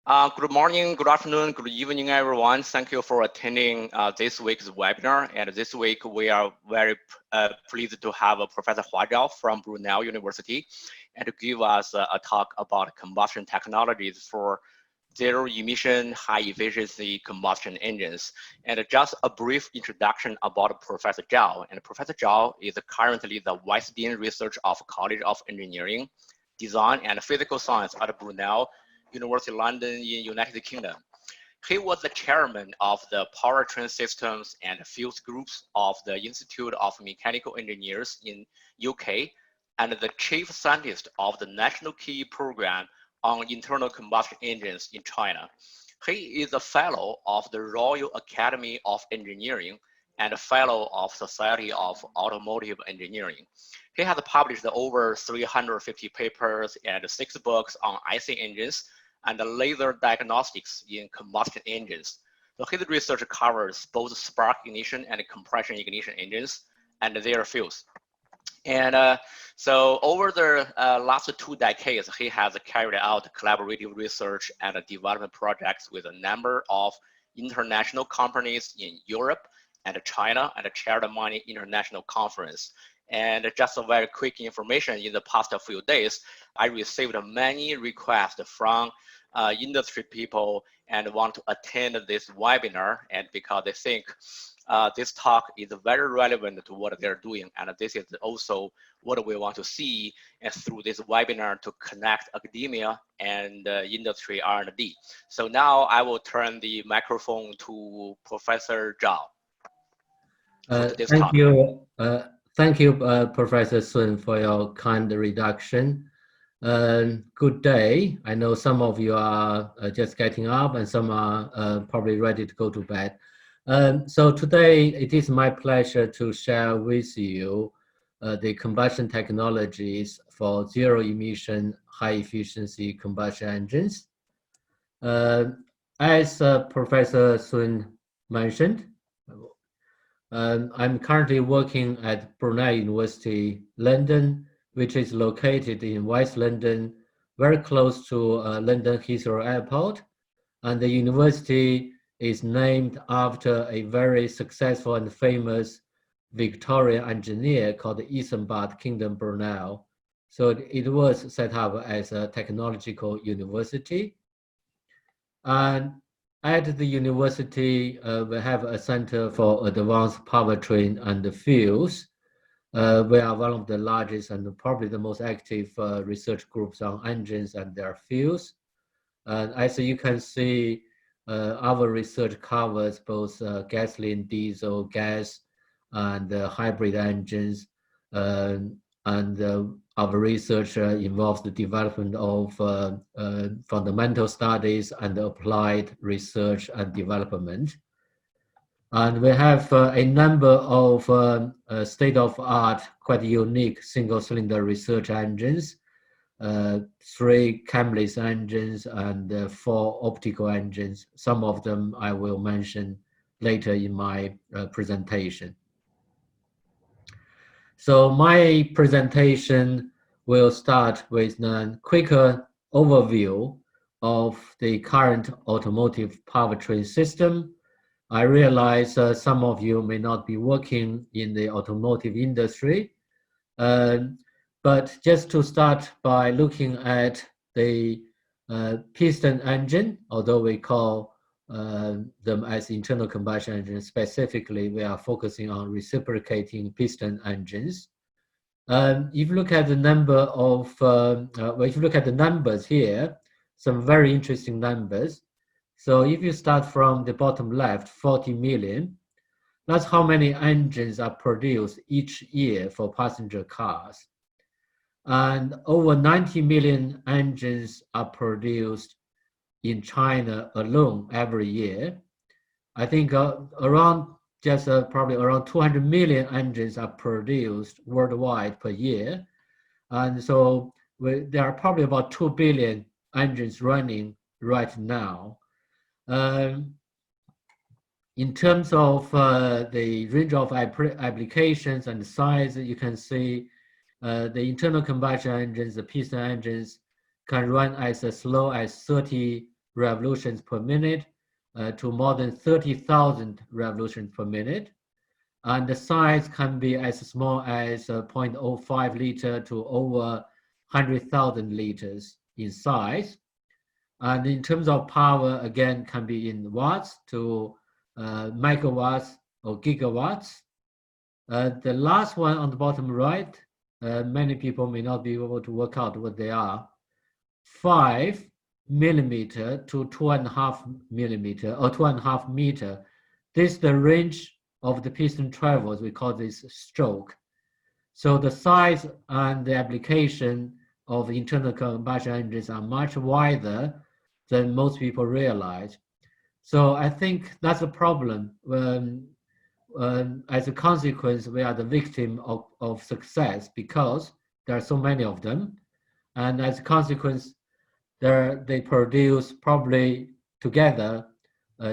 Good morning, good afternoon, good evening, everyone. Thank you for attending this week's webinar. And this week, we are very pleased to have Professor Zhao from Brunel University and to give us a talk about combustion technologies for zero-emission, high-efficiency combustion engines. And just a brief introduction about Professor Zhao. And Professor Zhao is currently the Vice Dean Research of College of Engineering, Design, and Physical Science at Brunel University London in United Kingdom. He was the chairman of the Powertrain Systems and Fuels Groups of the Institute of Mechanical Engineers in UK and the chief scientist of the National Key Program on Internal Combustion Engines in China. He is a fellow of the Royal Academy of Engineering and a fellow of Society of Automotive Engineering. He has published over 350 papers and 6 books on IC engines and laser diagnostics in combustion engines. So his research covers both spark ignition and compression ignition engines and their fuels. And so over the last 2 decades, he has carried out collaborative research and development projects with a number of international companies in Europe and China and chaired many international conferences. And just a very quick information, in the past few days, I received many requests from industry people and want to attend this webinar, and because they think this talk is very relevant to what they're doing, and this is also what we want to see through this webinar to connect academia and industry R&D. So now I will turn the microphone to Professor Zhao. Thank you, Professor Sun, for your kind reduction. Good day. I know some of you are just getting up and some are probably ready to go to bed. So today it is my pleasure to share with you the combustion technologies for zero-emission, high-efficiency combustion engines. As Professor Sun mentioned, I'm currently working at Brunel University, London, which is located in West London, very close to London Heathrow Airport. And the university is named after a very successful and famous Victorian engineer called Isambard Kingdom Brunel. So it was set up as a technological university. And at the university, we have a Center for Advanced Powertrain and Fuels. We are one of the largest and probably the most active research groups on engines and their fuels. And as you can see, our research covers both gasoline, diesel, gas, and hybrid engines. Our research involves the development of fundamental studies and applied research and development. And we have a number of state-of-art, quite unique single-cylinder research engines, 3 camless engines and 4 optical engines. Some of them I will mention later in my presentation. So my presentation will start with a quicker overview of the current automotive powertrain system. I realize some of you may not be working in the automotive industry, but just to start by looking at the piston engine, although we call them as internal combustion engines, specifically we are focusing on reciprocating piston engines. If you look at the number of, if you look at the numbers here, some very interesting numbers. So if you start from the bottom left, 40 million, that's how many engines are produced each year for passenger cars. And over 90 million engines are produced in China alone every year. I think around probably around 200 million engines are produced worldwide per year. And so there are probably about 2 billion engines running right now. In terms of the range of applications and size, you can see the internal combustion engines, the piston engines, can run as slow as 30 revolutions per minute to more than 30,000 revolutions per minute. And the size can be as small as 0.05 liter to over 100,000 liters in size. And in terms of power, again, can be in watts to megawatts or gigawatts. The last one on the bottom right, many people may not be able to work out what they are. 5 millimeter to 2.5 millimeter or 2.5 meter. This is the range of the piston travels. We call this stroke. So the size and the application of internal combustion engines are much wider than most people realize. So I think that's a problem. As a consequence, we are the victim of success because there are so many of them. And as a consequence, they produce probably together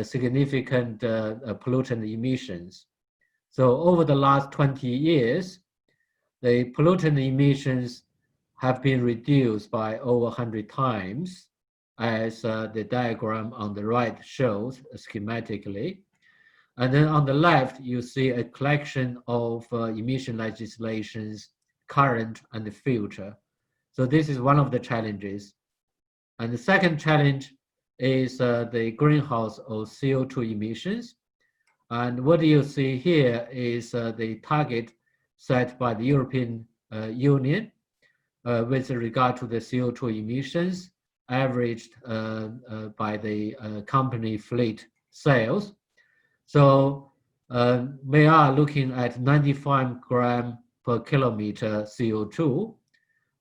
significant pollutant emissions. So over the last 20 years, the pollutant emissions have been reduced by over 100 times, as the diagram on the right shows schematically. And then on the left, you see a collection of emission legislations, current and the future. So this is one of the challenges. And the second challenge is the greenhouse or CO2 emissions. And what you see here is the target set by the European Union with regard to the CO2 emissions averaged by the company fleet sales. So we are looking at 95 grams per kilometer CO2.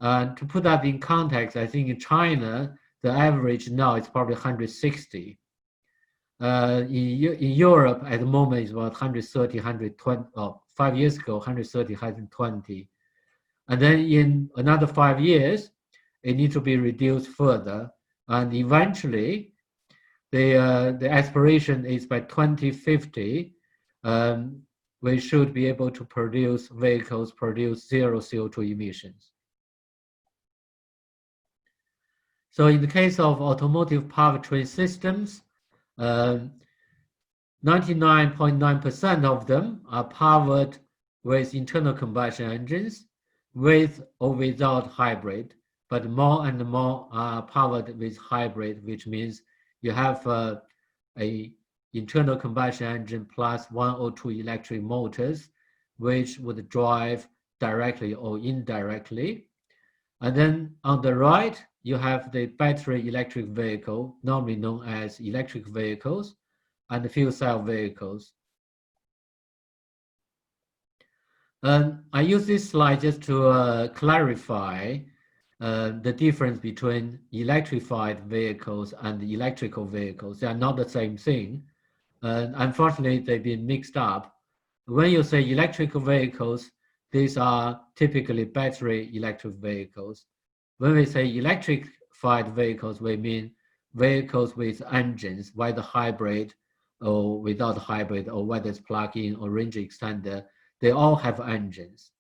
And to put that in context, I think in China, the average now is probably 160. In Europe, at the moment, it's about 130, 120. 5 years ago, 130, 120. And then in another 5 years, it needs to be reduced further. And eventually, the aspiration is by 2050, we should be able to produce vehicles produce zero CO2 emissions. So in the case of automotive powertrain systems, 99.9% of them are powered with internal combustion engines, with or without hybrid, but more and more are powered with hybrid, which means you have a internal combustion engine plus one or two electric motors, which would drive directly or indirectly. And then on the right, you have the battery electric vehicle, normally known as electric vehicles, and the fuel cell vehicles. I use this slide just to clarify the difference between electrified vehicles and electrical vehicles. They are not the same thing. Unfortunately, they've been mixed up. When you say electrical vehicles, these are typically battery electric vehicles. When we say electrified vehicles, we mean vehicles with engines, whether hybrid or without hybrid, or whether it's plug-in or range extender, they all have engines.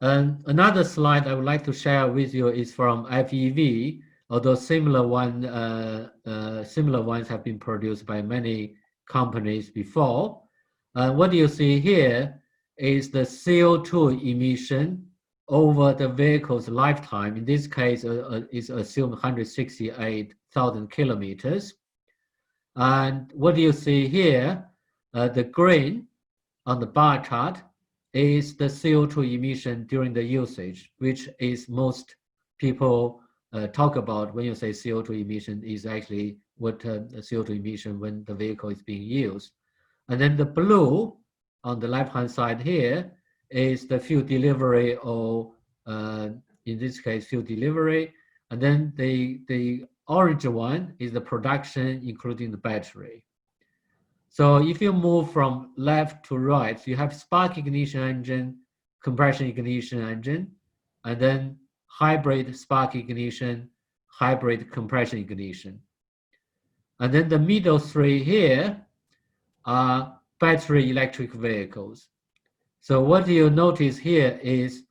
And another slide I would like to share with you is from FEV, although similar ones have been produced by many companies before. What you see here is the CO2 emission over the vehicle's lifetime. In this case, is assumed 168,000 kilometers. And what you see here, the green on the bar chart is the CO2 emission during the usage, which is most people talk about when you say CO2 emission is actually what CO2 emission when the vehicle is being used. And then the blue on the left-hand side here is the fuel delivery, or in this case, fuel delivery. And then the orange one is the production, including the battery. So if you move from left to right, you have spark ignition engine, compression ignition engine, and then hybrid spark ignition, hybrid compression ignition. And then the middle three here are battery electric vehicles. So what you notice here is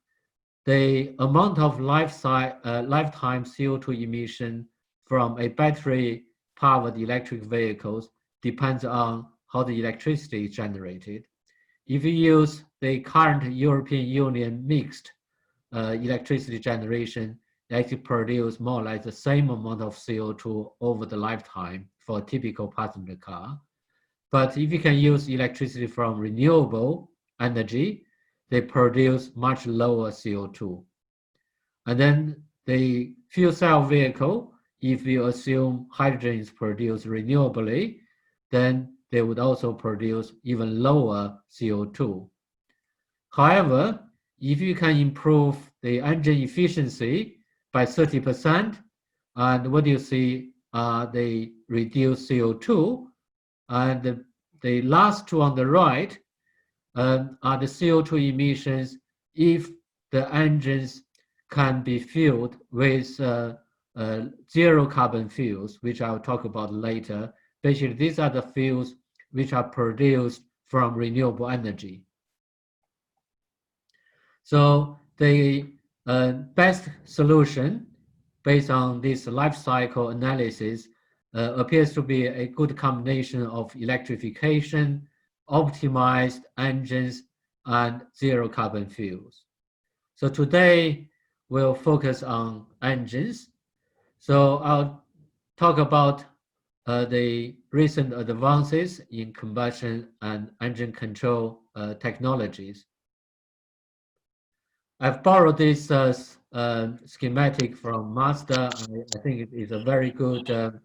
the amount of lifetime CO2 emission from a battery-powered electric vehicles depends on how the electricity is generated. If you use the current European Union mixed electricity generation, they actually produce more or less the same amount of CO2 over the lifetime for a typical passenger car. But if you can use electricity from renewable energy, they produce much lower CO2. And then the fuel cell vehicle, if you assume hydrogen is produced renewably, then they would also produce even lower CO2. However, if you can improve the engine efficiency by 30%, and what you see are the reduced CO2, and the last two on the right are the CO2 emissions if the engines can be fueled with zero carbon fuels, which I'll talk about later. Basically, these are the fuels which are produced from renewable energy. So the best solution based on this life cycle analysis appears to be a good combination of electrification, optimized engines, and zero carbon fuels. So today we'll focus on engines. So I'll talk about the recent advances in combustion and engine control technologies. I've borrowed this schematic from Mazda. I think it is a very good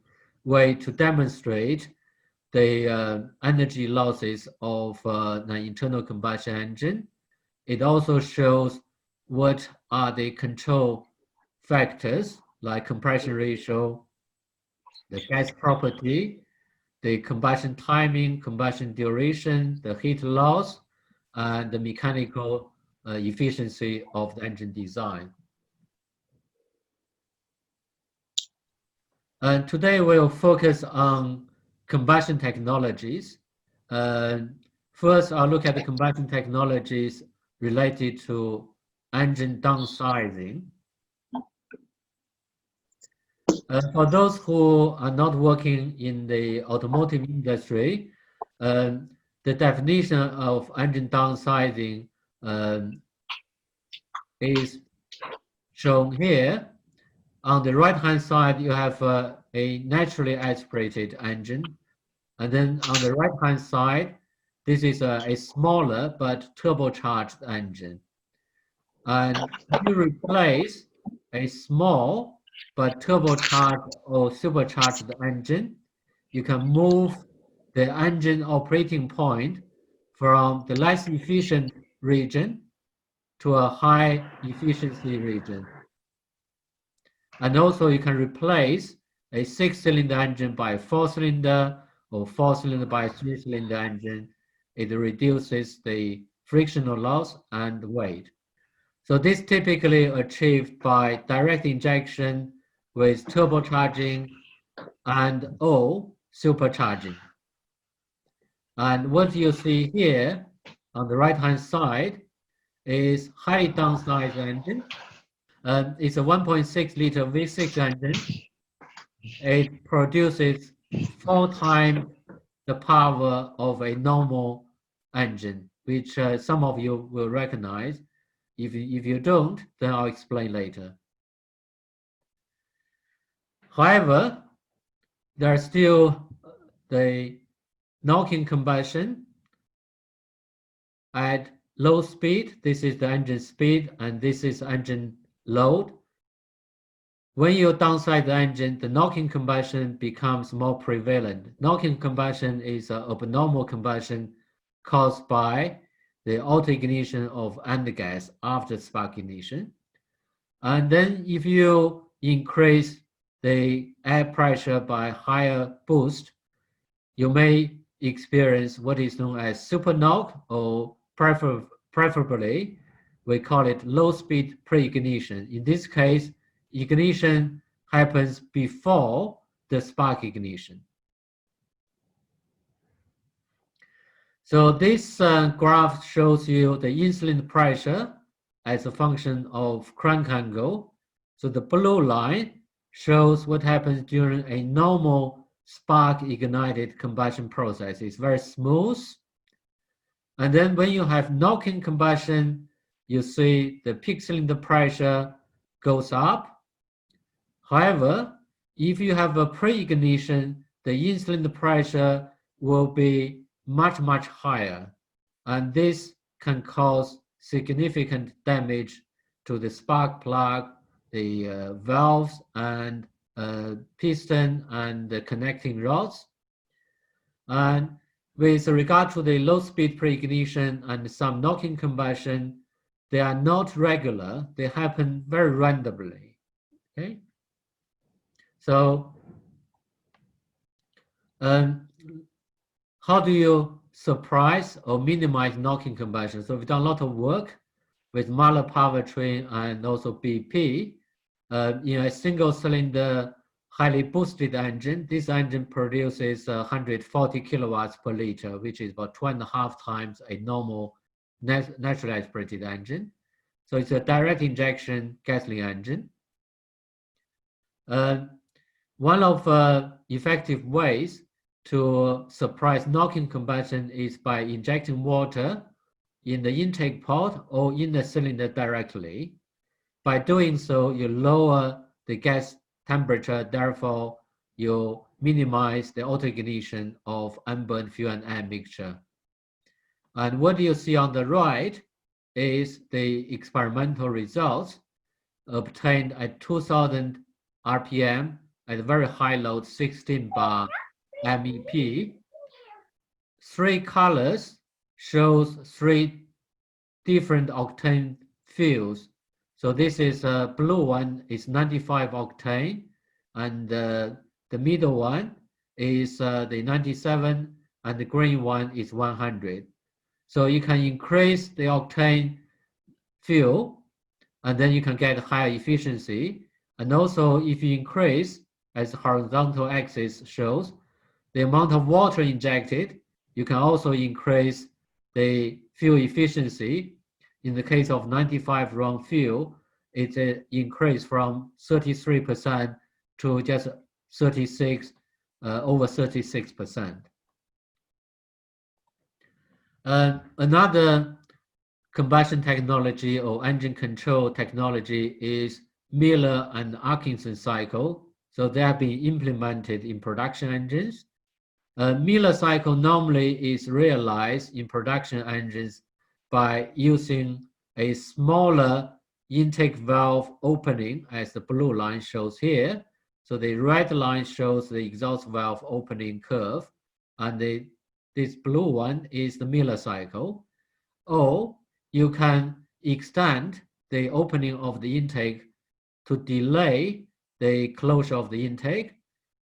way to demonstrate the energy losses of an internal combustion engine. It also shows what are the control factors like compression ratio, the gas property, the combustion timing, combustion duration, the heat loss, and the mechanical efficiency of the engine design. And today we'll focus on combustion technologies. First, I'll look at the combustion technologies related to engine downsizing. For those who are not working in the automotive industry, the definition of engine downsizing is shown here. On the right-hand side, you have a naturally aspirated engine. And then on the right-hand side, this is a smaller but turbocharged engine. And if you replace a small but turbocharged or supercharged engine, you can move the engine operating point from the less efficient region to a high efficiency region. And also you can replace a 6-cylinder engine by a 4-cylinder or 4-cylinder by a 3-cylinder engine. It reduces the frictional loss and weight. So this typically achieved by direct injection with turbocharging and or supercharging. And what you see here on the right-hand side is highly downsized engine. It's a 1.6 liter V6 engine. It produces 4 times the power of a normal engine, which some of you will recognize. If you don't, then I'll explain later. However, there are still the knocking combustion at low speed. This is the engine speed, and this is engine load. When you downsize the engine, the knocking combustion becomes more prevalent. Knocking combustion is an abnormal combustion caused by the auto-ignition of end gas after spark ignition. And then if you increase the air pressure by higher boost, you may experience what is known as super knock, or preferably, we call it low-speed pre-ignition. In this case, ignition happens before the spark ignition. So this graph shows you the in-cylinder pressure as a function of crank angle. So the blue line shows what happens during a normal spark ignited combustion process. It's very smooth. And then when you have knock-in combustion, you see the peak cylinder pressure goes up. However, if you have a pre-ignition, the in-cylinder pressure will be much, much higher. And this can cause significant damage to the spark plug, the valves, and piston, and the connecting rods. And with regard to the low-speed pre-ignition and some knock-in combustion, they are not regular. They happen very randomly. Okay. So, how do you suppress or minimize knock-in combustion? So we've done a lot of work with Mahle Powertrain and also BP. In a single-cylinder, highly boosted engine, this engine produces 140 kilowatts per liter, which is about 2.5 times a normal naturally aspirated engine. So it's a direct injection gasoline engine. One of effective ways to suppress knock-in combustion is by injecting water in the intake port or in the cylinder directly. By doing so, you lower the gas temperature, therefore you minimize the autoignition of unburned fuel and air mixture. And what you see on the right is the experimental results obtained at 2000 RPM at a very high load, 16 bar MEP. 3 colors shows 3 different octane fuels. So this is blue one is 95 octane, and the middle one is the 97, and the green one is 100. So you can increase the octane fuel, and then you can get higher efficiency. And also, if you increase, as the horizontal axis shows, the amount of water injected, you can also increase the fuel efficiency. In the case of 95 round fuel, it's increased from 33% to just 36, over 36%. Another combustion technology or engine control technology is Miller and Atkinson cycle. So they have been implemented in production engines. Miller cycle normally is realized in production engines by using a smaller intake valve opening, as the blue line shows here. So the red line shows the exhaust valve opening curve, and this blue one is the Miller cycle. Or you can extend the opening of the intake to delay the closure of the intake,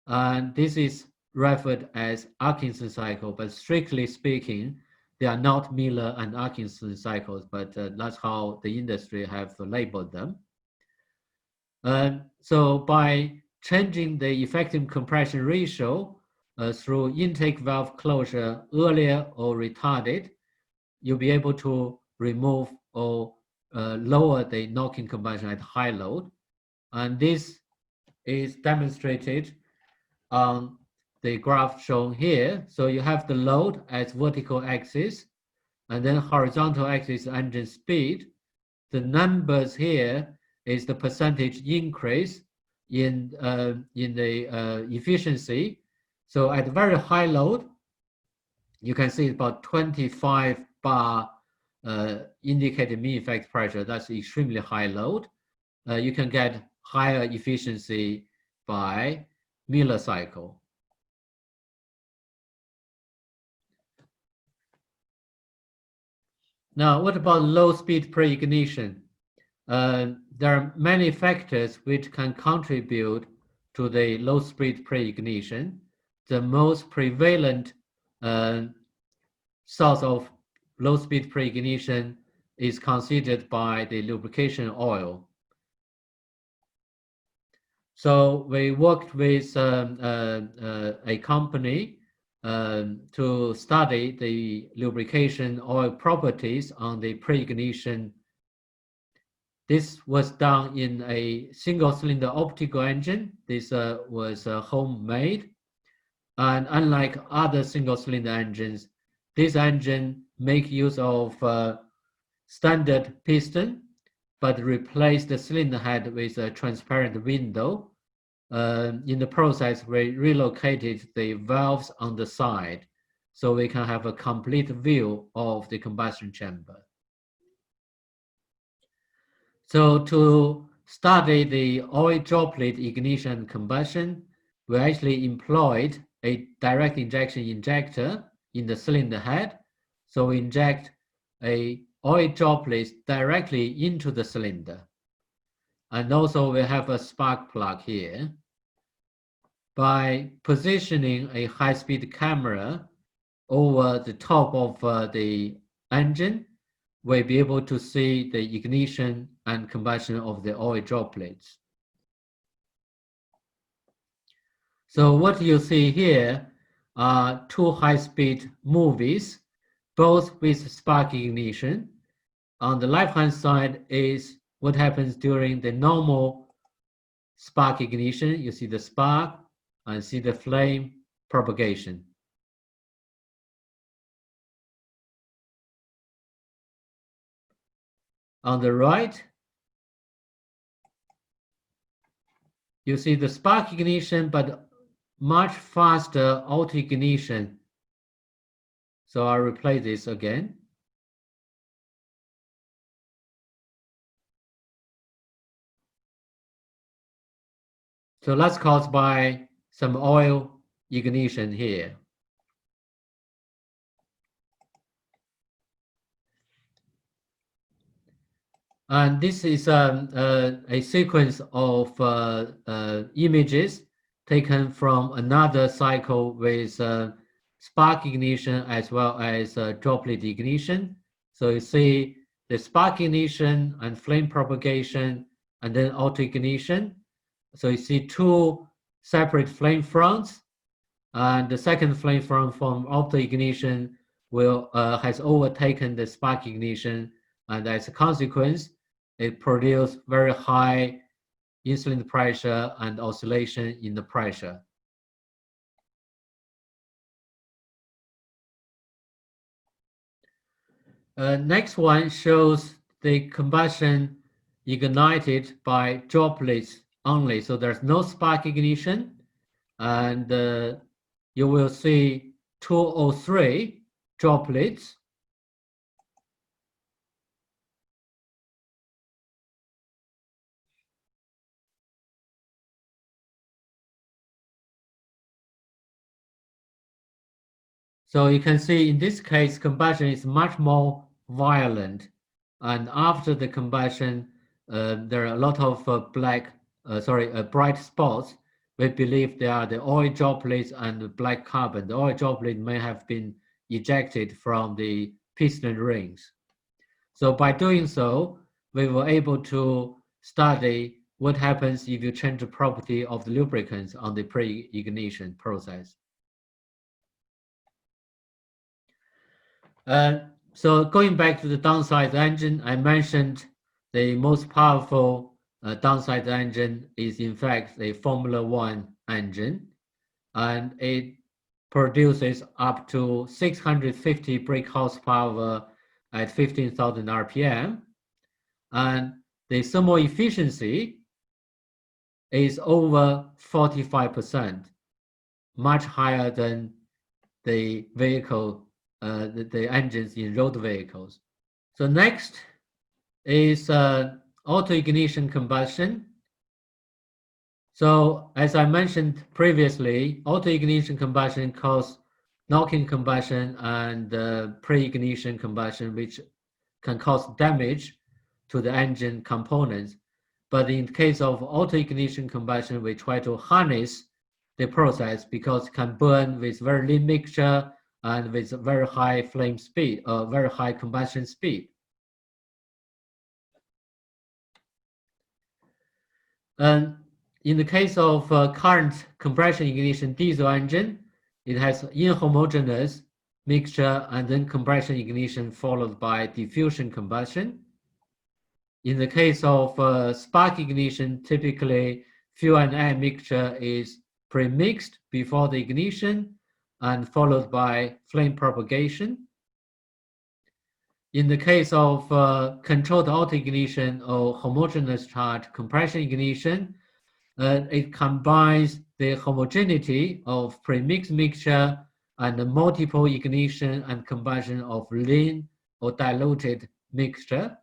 and this is referred as Atkinson cycle, but strictly speaking, they are not Miller and Atkinson cycles, but that's how the industry have labeled them. So by changing the effective compression ratio through intake valve closure earlier or retarded, you'll be able to remove or lower the knock-in combustion at high load. And this is demonstrated on the graph shown here. So you have the load as vertical axis, and then horizontal axis engine speed. The numbers here is the percentage increase in the efficiency. So at very high load, you can see about 25 bar indicated mean effect pressure. That's extremely high load. You can get higher efficiency by Miller cycle. Now, what about low-speed pre-ignition? There are many factors which can contribute to the low-speed pre-ignition. The most prevalent source of low-speed pre-ignition is considered by the lubrication oil. So we worked with a company to study the lubrication oil properties on the pre-ignition This was done in a single-cylinder optical engine. This was homemade. And unlike other single-cylinder engines, this engine make use of standard piston, but replace the cylinder head with a transparent window. In the process, we relocated the valves on the side so we can have a complete view of the combustion chamber. So to study the oil droplet ignition combustion, we actually employed a direct injection injector in the cylinder head. So we inject a oil droplets directly into the cylinder. And also we have a spark plug here. By positioning a high-speed camera over the top of the engine, we'll be able to see the ignition and combustion of the oil droplets. So what you see here are two high-speed movies, both with spark ignition. On the left-hand side is what happens during the normal spark ignition. You see the spark and see the flame propagation. On the right, you see the spark ignition, but much faster auto ignition. So I'll replay this again. So that's caused by some oil ignition here. And this is a sequence of images taken from another cycle with spark ignition as well as droplet ignition. So you see the spark ignition and flame propagation and then auto ignition. So you see two separate flame fronts, and the second flame front from auto ignition has overtaken the spark ignition, and as a consequence, it produces very high insulin pressure and oscillation in the pressure. Next one shows the combustion ignited by droplets only. So there's no spark ignition, and you will see 203 droplets. So you can see in this case, combustion is much more violent. And after the combustion, there are a lot of bright spots. We believe they are the oil droplets and the black carbon. The oil droplet may have been ejected from the piston rings. So by doing so, we were able to study what happens if you change the property of the lubricants on the pre-ignition process. So going back to the downsized engine, I mentioned the most powerful downsized engine is in fact a Formula One engine, and it produces up to 650 brake horsepower at 15,000 RPM, and the thermal efficiency is over 45%, much higher than the vehicle, the engines in road vehicles. So next is auto ignition combustion. So as I mentioned previously, auto ignition combustion causes knock-in combustion and pre-ignition combustion, which can cause damage to the engine components. But in case of auto ignition combustion, we try to harness the process because it can burn with very lean mixture and with very high flame speed, very high combustion speed. And in the case of current compression ignition diesel engine, it has inhomogeneous mixture and then compression ignition followed by diffusion combustion. In the case of spark ignition, typically fuel and air mixture is pre-mixed before the ignition and followed by flame propagation. In the case of controlled auto ignition or homogeneous charge compression ignition, it combines the homogeneity of premixed mixture and the multiple ignition and combustion of lean or diluted mixture.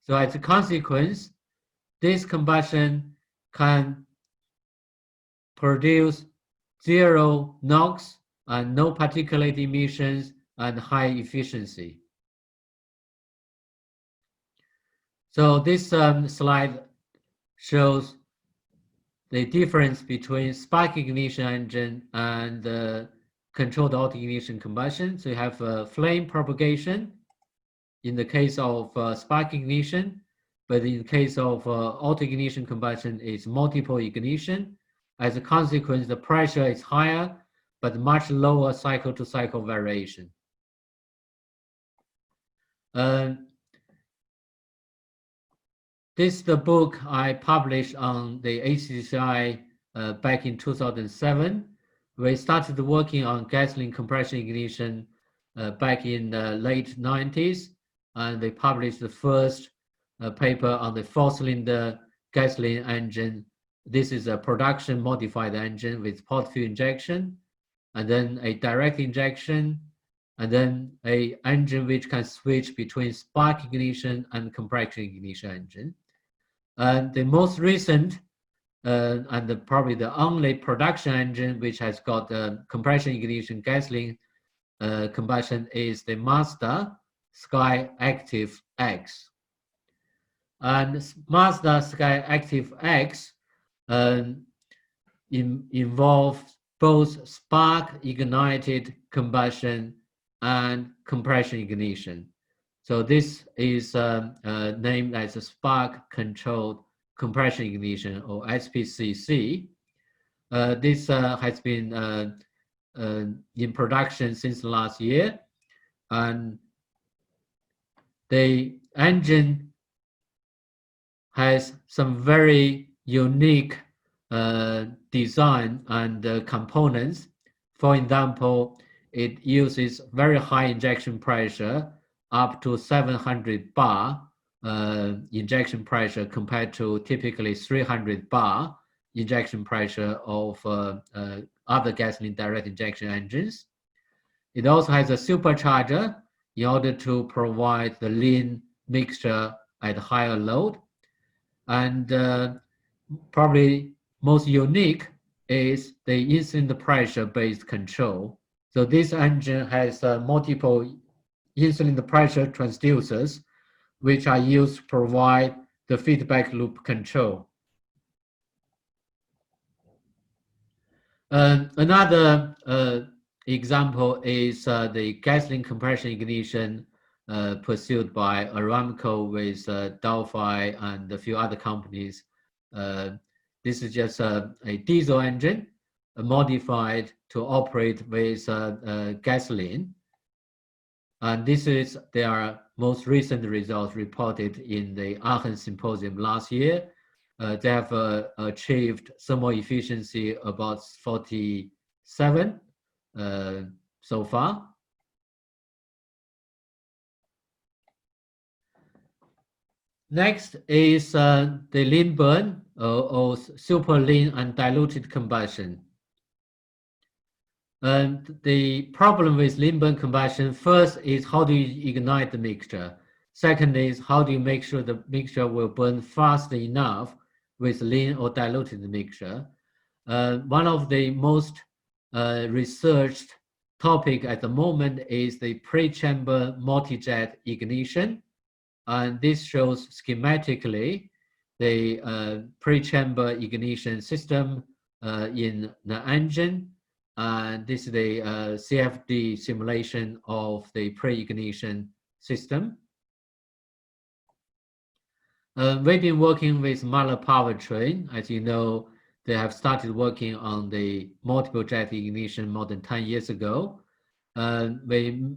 So as a consequence, this combustion can produce zero NOx and no particulate emissions and high efficiency. So this slide shows the difference between spark ignition engine and controlled auto ignition combustion. So you have flame propagation in the case of spark ignition, but in the case of auto ignition combustion, it's multiple ignition. As a consequence, the pressure is higher, but much lower cycle-to-cycle variation. This is the book I published on the HCCI back in 2007. We started working on gasoline compression ignition back in the late 90s, and they published the first paper on the four-cylinder gasoline engine. This is a production modified engine with port fuel injection, and then a direct injection, and then an engine which can switch between spark ignition and compression ignition engine. And the most recent and probably the only production engine which has got compression ignition gasoline combustion is the Mazda Sky Active X. And Mazda Sky Active X involves both spark ignited combustion and compression ignition. So this is named as a spark controlled compression ignition, or SPCC. This has been in production since last year, and the engine has some very unique design and components. For example, it uses very high injection pressure, up to 700 bar injection pressure compared to typically 300 bar injection pressure of other gasoline direct injection engines. It also has a supercharger in order to provide the lean mixture at higher load. And probably most unique is the in-cylinder pressure based control. So this engine has multiple in-cylinder pressure transducers, which are used to provide the feedback loop control. Another example is the gasoline compression ignition pursued by Aramco with Delphi and a few other companies. This is just a diesel engine modified to operate with gasoline. And this is their most recent results reported in the Aachen Symposium last year. They have achieved thermal efficiency about 47 so far. Next is the lean burn or super lean and diluted combustion. And the problem with lean burn combustion, first is how do you ignite the mixture? Second is how do you make sure the mixture will burn fast enough with lean or diluted mixture? One of the most researched topic at the moment is the pre-chamber multi-jet ignition. And this shows schematically the pre-chamber ignition system in the engine. And this is the CFD simulation of the pre-ignition system. We've been working with Mahle Powertrain. As you know, they have started working on the multiple jet ignition more than 10 years ago. We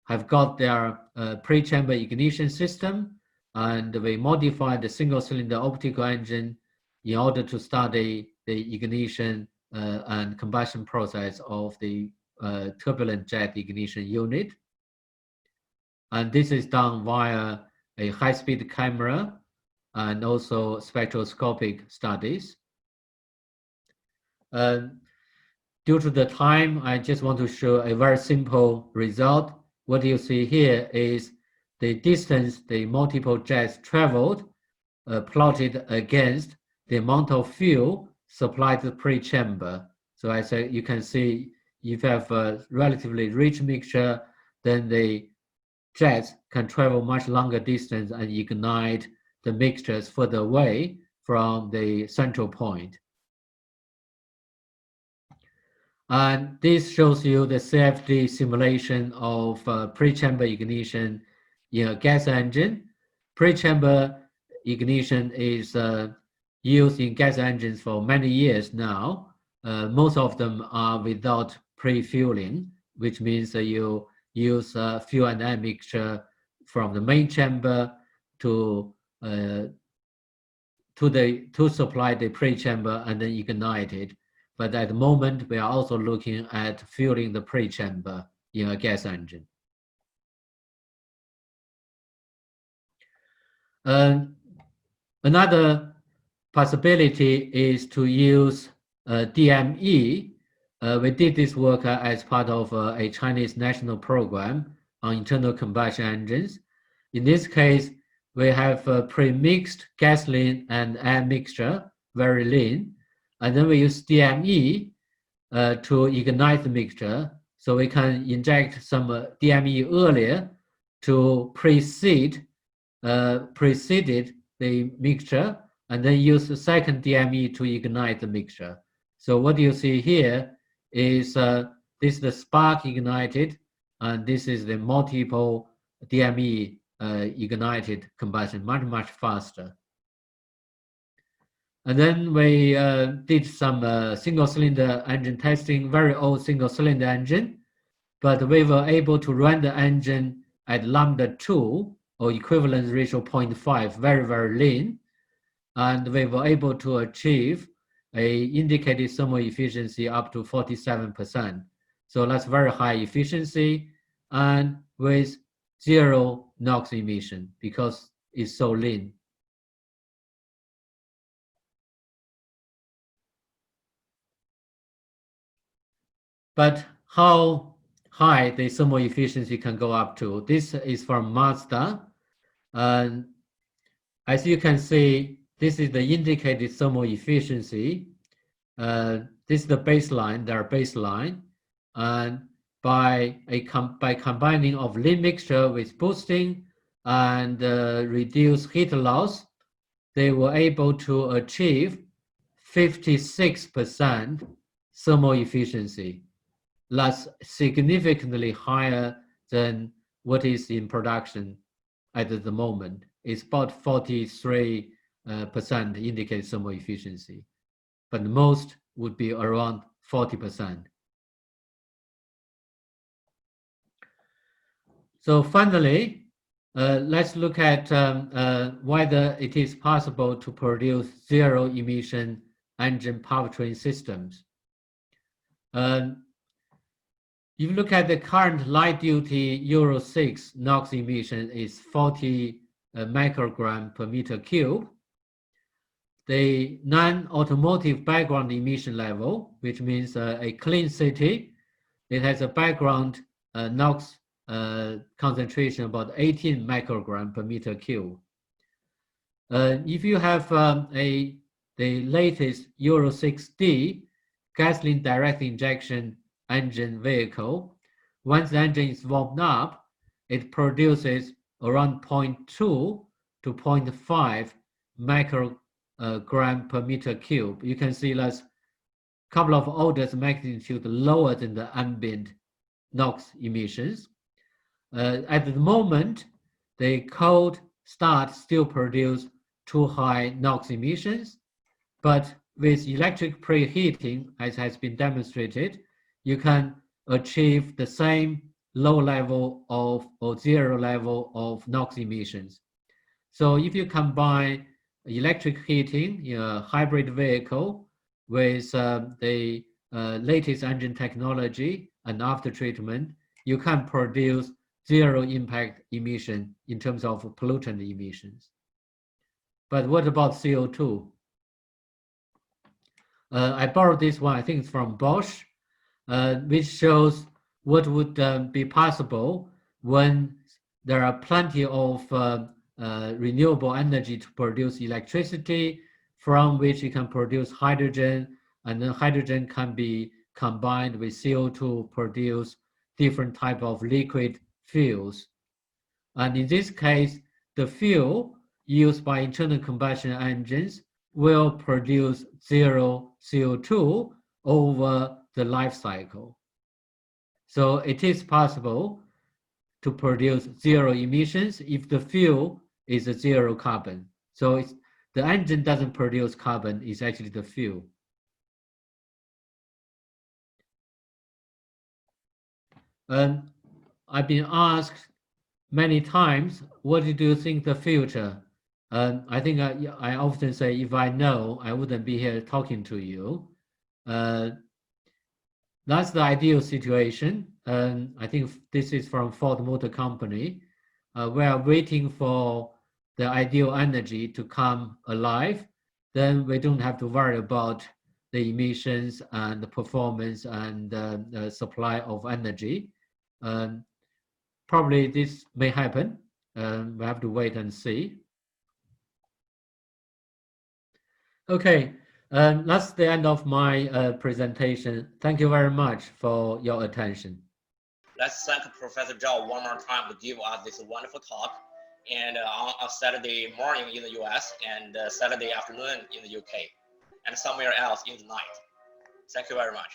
have got their pre-chamber ignition system, and we modified the single-cylinder optical engine in order to start the ignition and combustion process of the turbulent jet ignition unit. And this is done via a high-speed camera and also spectroscopic studies. Due to the time, I just want to show a very simple result. What you see here is the distance the multiple jets traveled plotted against the amount of fuel supplied to the pre-chamber. So as you can see, if you have a relatively rich mixture, then the jets can travel much longer distance and ignite the mixtures further away from the central point. And this shows you the CFD simulation of pre-chamber ignition in a gas engine. Pre-chamber ignition is used in gas engines for many years now. Most of them are without pre-fueling, which means that you use fuel and air mixture from the main chamber to supply the pre-chamber and then ignite it. But at the moment, we are also looking at fueling the pre-chamber in a gas engine. Another possibility is to use DME. We did this work as part of a Chinese national program on internal combustion engines. In this case, we have a pre-mixed gasoline and air mixture, very lean, and then we use DME to ignite the mixture. So we can inject some DME earlier to preceded the mixture, and then use the second DME to ignite the mixture. So what you see here is this is the spark ignited, and this is the multiple DME ignited combustion, much faster. And then we did some single-cylinder engine testing, very old single-cylinder engine, but we were able to run the engine at lambda 2 or equivalence ratio 0.5, very lean, and we were able to achieve a indicated thermal efficiency up to 47%. So that's very high efficiency and with zero NOx emission because it's so lean. But how high the thermal efficiency can go up to? This is from Mazda. And as you can see, this is the indicated thermal efficiency. This is the baseline, their baseline. And by combining of lean mixture with boosting and reduce heat loss, they were able to achieve 56% thermal efficiency. That's significantly higher than what is in production at the moment. It's about 43% indicated thermal efficiency, but most would be around 40%. So finally, let's look at whether it is possible to produce zero-emission engine powertrain systems. If you look at the current light-duty Euro 6 NOx emission is 40 microgram per meter cube. The non-automotive background emission level, which means a clean city, it has a background NOx concentration about 18 microgram per meter cube. If you have the latest Euro 6D gasoline direct injection engine vehicle, once the engine is warmed up, it produces around 0.2 to 0.5 microgram per meter cube. You can see that's a couple of orders of magnitude lower than the ambient NOx emissions. At the moment, the cold start still produce too high NOx emissions, but with electric preheating, as has been demonstrated, you can achieve the same low level of or zero level of NOx emissions. So if you combine electric heating in a hybrid vehicle with the latest engine technology and after treatment, you can produce zero impact emission in terms of pollutant emissions. But what about CO2? I borrowed this one, I think it's from Bosch, which shows what would be possible when there are plenty of renewable energy to produce electricity, from which you can produce hydrogen, and then hydrogen can be combined with CO2 to produce different type of liquid fuels. And in this case, the fuel used by internal combustion engines will produce zero CO2 over the life cycle. So it is possible to produce zero emissions if the fuel is a zero carbon. So the engine doesn't produce carbon, it's actually the fuel. And I've been asked many times, what do you think the future? I think I often say, if I know, I wouldn't be here talking to you. That's the ideal situation. I think this is from Ford Motor Company. We are waiting for the ideal energy to come alive. Then we don't have to worry about the emissions and the performance and the supply of energy. Probably this may happen. We have to wait and see. Okay, that's the end of my presentation. Thank you very much for your attention. Let's thank Professor Zhao one more time to give us this wonderful talk. And on a Saturday morning in the US and Saturday afternoon in the UK and somewhere else in the night. Thank you very much.